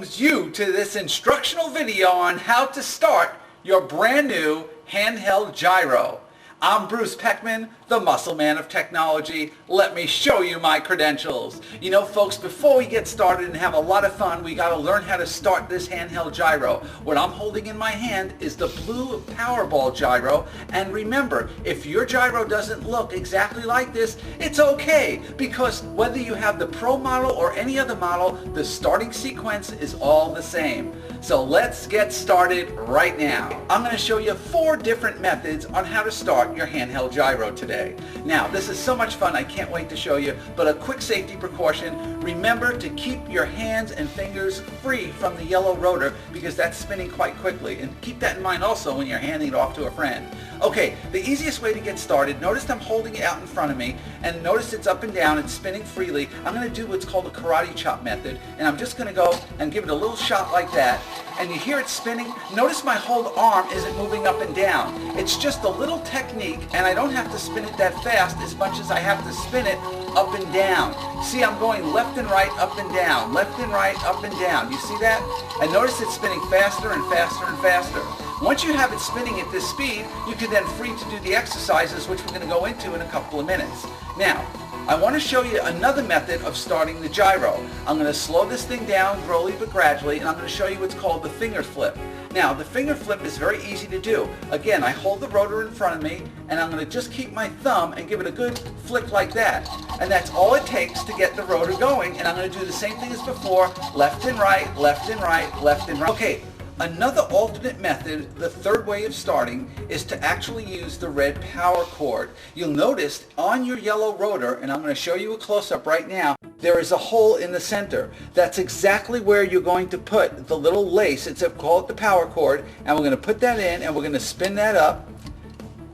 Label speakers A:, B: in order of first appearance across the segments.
A: welcomes you to this instructional video on how to start your brand new handheld gyro. I'm Bruce Peckman, the muscle man of technology. Let me show you my credentials. You know, folks, before we get started and have a lot of fun, we got to learn how to start this handheld gyro. What I'm holding in my hand is the blue Powerball gyro. And remember, if your gyro doesn't look exactly like this, it's okay, because whether you have the Pro model or any other model, the starting sequence is all the same. So let's get started right now. I'm going to show you 4 different methods on how to start your handheld gyro today. Now, this is so much fun, I can't wait to show you, but a quick safety precaution: remember to keep your hands and fingers free from the yellow rotor, because that's spinning quite quickly, and keep that in mind also when you're handing it off to a friend. Okay, the easiest way to get started, notice I'm holding it out in front of me, and notice it's up and down, it's spinning freely. I'm going to do what's called a karate chop method, and I'm just going to go and give it a little shot like that, and you hear it spinning. Notice my whole arm isn't moving up and down. It's just a little technique, and I don't have to spin it that fast as much as I have to spin it up and down. See, I'm going left and right, up and down, left and right, up and down. You see that? And notice it's spinning faster and faster and faster. Once you have it spinning at this speed, you can then free to do the exercises, which we're going to go into in a couple of minutes. Now, I want to show you another method of starting the gyro. I'm going to slow this thing down slowly but gradually, and I'm going to show you what's called the finger flip. Now, the finger flip is very easy to do. Again, I hold the rotor in front of me, and I'm going to just keep my thumb and give it a good flick like that. And that's all it takes to get the rotor going, and I'm going to do the same thing as before: left and right, left and right, left and right. Okay. Another alternate method, the third way of starting, is to actually use the red power cord. You'll notice on your yellow rotor, and I'm going to show you a close-up right now, there is a hole in the center. That's exactly where you're going to put the little lace. It's called the power cord, and we're going to put that in, and we're going to spin that up.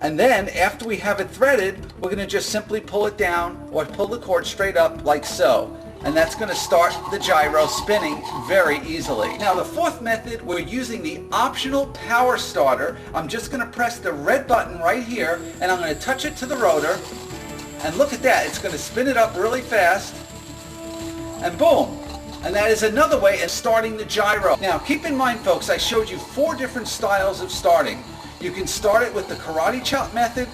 A: And then, after we have it threaded, we're going to just simply pull it down or pull the cord straight up like so. And that's going to start the gyro spinning very easily. Now, the fourth method, we're using the optional power starter. I'm just going to press the red button right here, and I'm going to touch it to the rotor, and look at that, it's going to spin it up really fast, and boom. And that is another way of starting the gyro. Now, keep in mind, folks, I showed you 4 different styles of starting. You can start it with the karate chop method.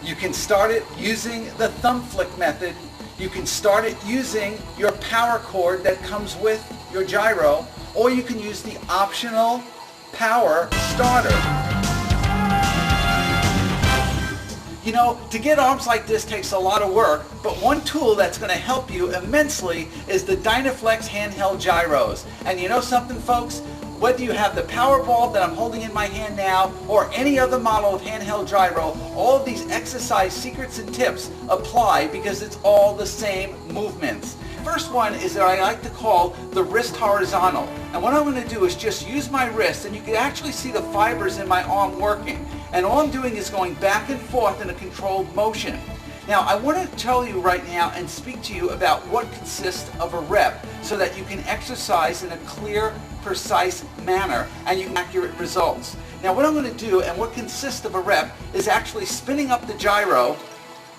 A: You can start it using the thumb flick method. You can start it using your power cord that comes with your gyro, or you can use the optional power starter. You know, to get arms like this takes a lot of work, but one tool that's going to help you immensely is the Dynaflex handheld gyros. And you know something, folks? Whether you have the Powerball that I'm holding in my hand now, or any other model of handheld gyro, all of these exercise secrets and tips apply, because it's all the same movements. First one is that I like to call the wrist horizontal. And what I'm going to do is just use my wrist, and you can actually see the fibers in my arm working. And all I'm doing is going back and forth in a controlled motion. Now, I want to tell you right now and speak to you about what consists of a rep, so that you can exercise in a clear, precise manner and you get accurate results. Now, what I'm going to do, and what consists of a rep, is actually spinning up the gyro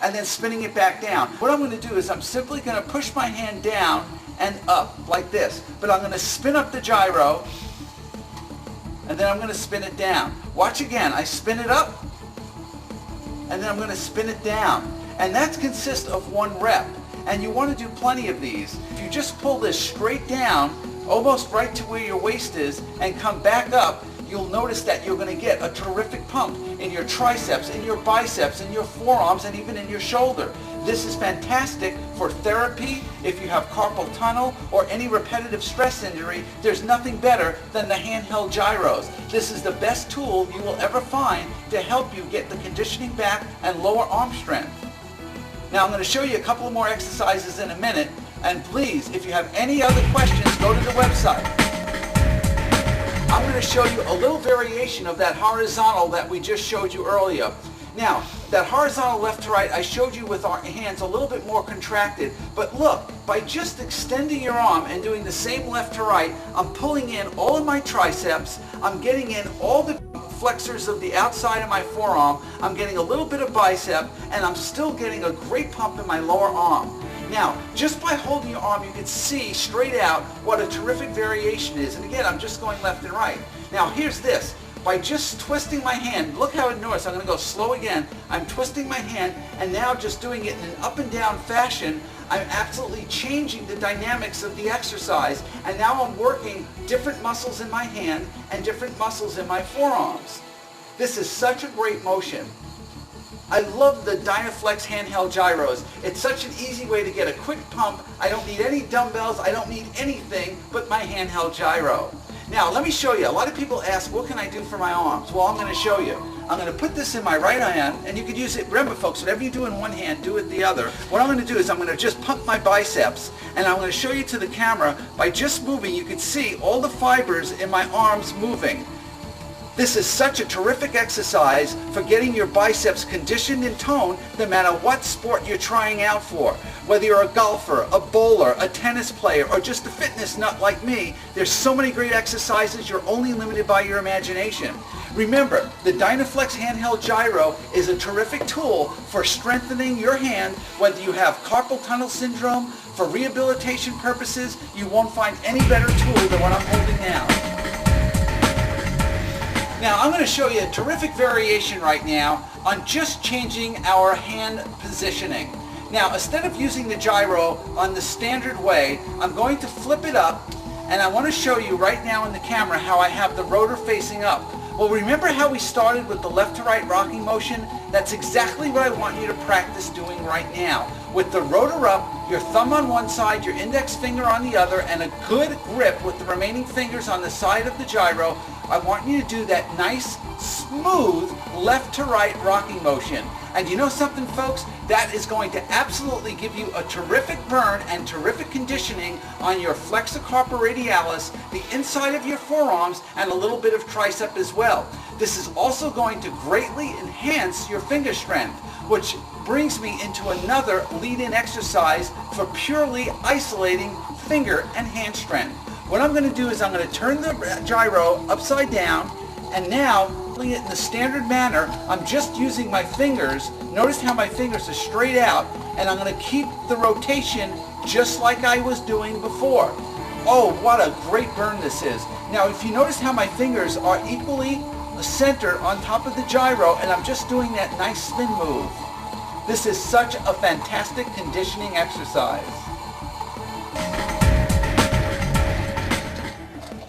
A: and then spinning it back down. What I'm going to do is I'm simply going to push my hand down and up like this, but I'm going to spin up the gyro, and then I'm going to spin it down. Watch again. I spin it up, and then I'm going to spin it down. And that consists of 1 rep. And you want to do plenty of these. If you just pull this straight down, almost right to where your waist is, and come back up, you'll notice that you're going to get a terrific pump in your triceps, in your biceps, in your forearms, and even in your shoulder. This is fantastic for therapy. If you have carpal tunnel or any repetitive stress injury, there's nothing better than the handheld gyros. This is the best tool you will ever find to help you get the conditioning back and lower arm strength. Now, I'm going to show you a couple more exercises in a minute, and please, if you have any other questions, go to the website. I'm going to show you a little variation of that horizontal that we just showed you earlier. Now, that horizontal left to right, I showed you with our hands a little bit more contracted, but look, by just extending your arm and doing the same left to right, I'm pulling in all of my triceps, I'm getting in all the flexors of the outside of my forearm, I'm getting a little bit of bicep, and I'm still getting a great pump in my lower arm. Now, just by holding your arm, you can see straight out what a terrific variation is. And again, I'm just going left and right. Now, here's this. By just twisting my hand, look how it notice. I'm going to go slow again. I'm twisting my hand, and now just doing it in an up and down fashion, I'm absolutely changing the dynamics of the exercise. And now I'm working different muscles in my hand and different muscles in my forearms. This is such a great motion. I love the Dynaflex handheld gyros. It's such an easy way to get a quick pump. I don't need any dumbbells. I don't need anything but my handheld gyro. Now, let me show you. A lot of people ask, what can I do for my arms? Well, I'm going to show you. I'm going to put this in my right hand, and you could use it. Remember, folks, whatever you do in one hand, do it the other. What I'm going to do is I'm going to just pump my biceps, and I'm going to show you to the camera. By just moving, you can see all the fibers in my arms moving. This is such a terrific exercise for getting your biceps conditioned and toned no matter what sport you're trying out for. Whether you're a golfer, a bowler, a tennis player, or just a fitness nut like me, there's so many great exercises, you're only limited by your imagination. Remember, the Dynaflex handheld gyro is a terrific tool for strengthening your hand, whether you have carpal tunnel syndrome. For rehabilitation purposes, you won't find any better tool than what I'm holding now. Now, I'm going to show you a terrific variation right now on just changing our hand positioning. Now, instead of using the gyro on the standard way, I'm going to flip it up, and I want to show you right now in the camera how I have the rotor facing up. Well, remember how we started with the left to right rocking motion? That's exactly what I want you to practice doing right now. With the rotor up, your thumb on one side, your index finger on the other, and a good grip with the remaining fingers on the side of the gyro, I want you to do that nice, smooth left to right rocking motion. And you know something, folks? That is going to absolutely give you a terrific burn and terrific conditioning on your flexor carpi radialis, the inside of your forearms, and a little bit of tricep as well. This is also going to greatly enhance your finger strength, which brings me into another lead-in exercise for purely isolating finger and hand strength. What I'm going to do is I'm going to turn the gyro upside down, and now doing it in the standard manner, I'm just using my fingers. Notice how my fingers are straight out, and I'm going to keep the rotation just like I was doing before. Oh, what a great burn this is. Now, if you notice how my fingers are equally centered on top of the gyro, and I'm just doing that nice spin move. This is such a fantastic conditioning exercise.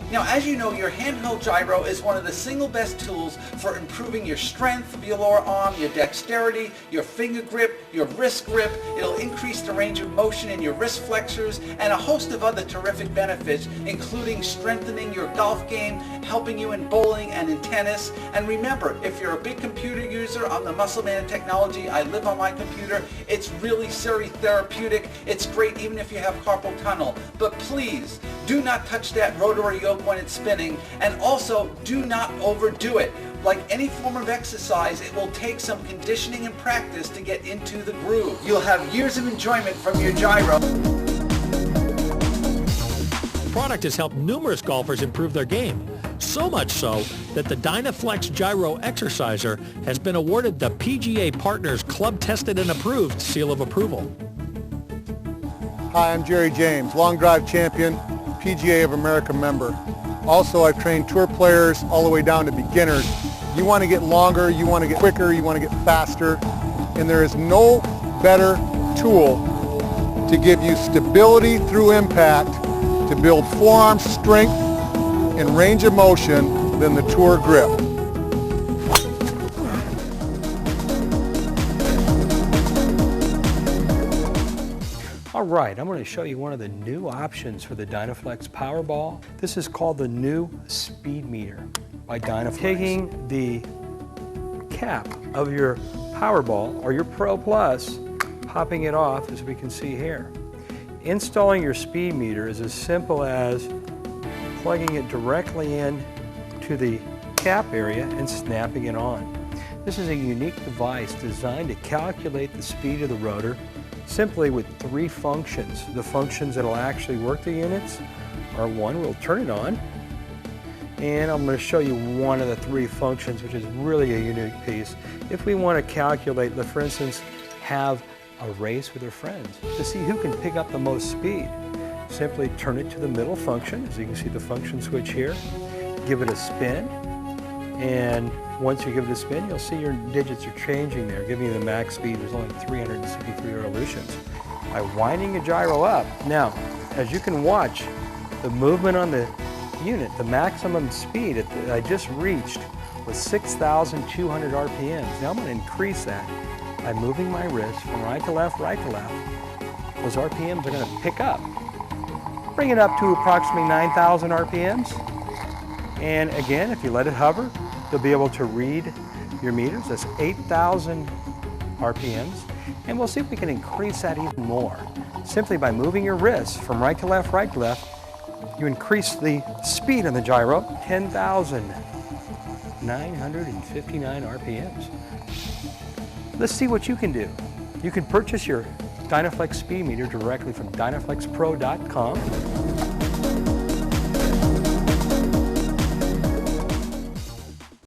A: Now, as you know, your handheld gyro is one of the single best tools for improving your strength of your lower arm, your dexterity, your finger grip, your wrist grip. It'll increase the range of motion in your wrist flexors and a host of other terrific benefits, including strengthening your golf game, helping you in bowling and in tennis. And remember, if you're a big computer user, I'm the Muscle Man of Technology. I live on my computer. It's really very therapeutic. It's great even if you have carpal tunnel. But please, do not touch that rotary yoke when it's spinning, and also do not overdo it. Like any form of exercise, it will take some conditioning and practice to get into the groove. You'll have years of enjoyment from your gyro.
B: The product has helped numerous golfers improve their game, so much so that the Dynaflex Gyro Exerciser has been awarded the PGA Partners Club Tested and Approved seal of approval.
C: Hi, I'm Jerry James, long drive champion, PGA of America member. Also, I've trained tour players all the way down to beginners. You want to get longer, you want to get quicker, you want to get faster, and there is no better tool to give you stability through impact, to build forearm strength and range of motion than the Tour Grip.
D: All right, I'm going to show you one of the new options for the Dynaflex Powerball. This is called the new Speed Meter by Dynaflex. Taking the cap of your Powerball or your Pro Plus, popping it off as we can see here. Installing your speed meter is as simple as plugging it directly in to the cap area and snapping it on. This is a unique device designed to calculate the speed of the rotor simply with three functions. The functions that will actually work the units are one, we'll turn it on, and I'm going to show you one of the three functions, which is really a unique piece. If we want to calculate, let's for instance have a race with their friends to see who can pick up the most speed. Simply turn it to the middle function, as you can see the function switch here. Give it a spin, and once you give it a spin, you'll see your digits are changing there, giving you the max speed. There's only 363 revolutions. By winding a gyro up, now, as you can watch, the movement on the unit, the maximum speed that I just reached was 6,200 RPMs. Now I'm going to increase that by moving my wrist from right to left, right to left. Those RPMs are going to pick up. Bring it up to approximately 9,000 RPMs. And again, if you let it hover, you'll be able to read your meters. That's 8,000 RPMs. And we'll see if we can increase that even more. Simply by moving your wrist from right to left, you increase the speed on the gyro, 10,959 RPMs. Let's see what you can do. You can purchase your Dynaflex speed meter directly from dynaflexpro.com.